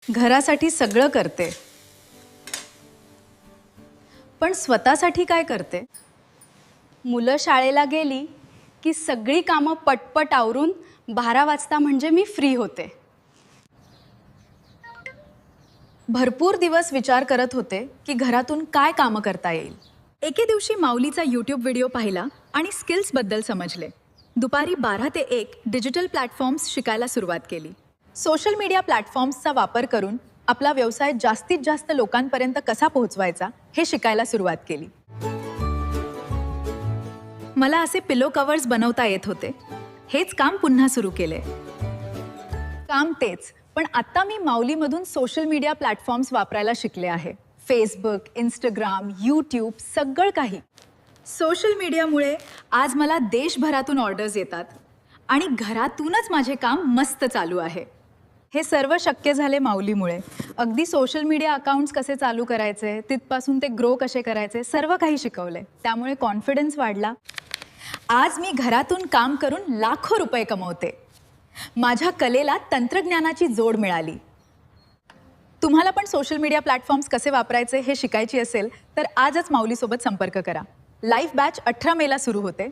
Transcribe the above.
घरासाठी सगळं करते, पण स्वतःसाठी काय करते? मुलं शाळेला गेली की सगळी कामं पटपट आवरून 12 वाजता म्हणजे मी फ्री होते. भरपूर दिवस विचार करत होते की घरातून काय कामं करता येईल. एके दिवशी माऊलीचा यूट्यूब व्हिडिओ पाहिला आणि स्किल्सबद्दल समजले. दुपारी 12 ते 1 डिजिटल प्लॅटफॉर्म्स शिकायला सुरुवात केली. सोशल मीडिया प्लॅटफॉर्म्सचा वापर करून आपला व्यवसाय जास्तीत जास्त लोकांपर्यंत कसा पोहोचवायचा हे शिकायला सुरुवात केली. मला असे पिलो कव्हर्स बनवता येत होते. हेच काम पुन्हा सुरू केले. काम तेच, पण आता मी माऊलीमधून सोशल मीडिया प्लॅटफॉर्म्स वापरायला शिकले आहे. फेसबुक, इंस्टाग्राम, यूट्यूब सगळं काही. सोशल मीडियामुळे आज मला देशभरातून ऑर्डर्स येतात आणि घरातूनच माझे काम मस्त चालू आहे. हे सर्व शक्य झाले माऊलीमुळे. अगदी सोशल मीडिया अकाउंट्स कसे चालू करायचे, तिथपासून ते ग्रो कसे करायचे, सर्व काही शिकवले. त्यामुळे कॉन्फिडन्स वाढला. आज मी घरातून काम करून लाखो रुपये कमवते. माझ्या कलेला तंत्रज्ञानाची जोड मिळाली. तुम्हाला पण सोशल मीडिया प्लॅटफॉर्म्स कसे वापरायचे हे शिकायची असेल तर आजच माऊलीसोबत संपर्क करा. लाईव्ह बॅच 18 मेला सुरू होते.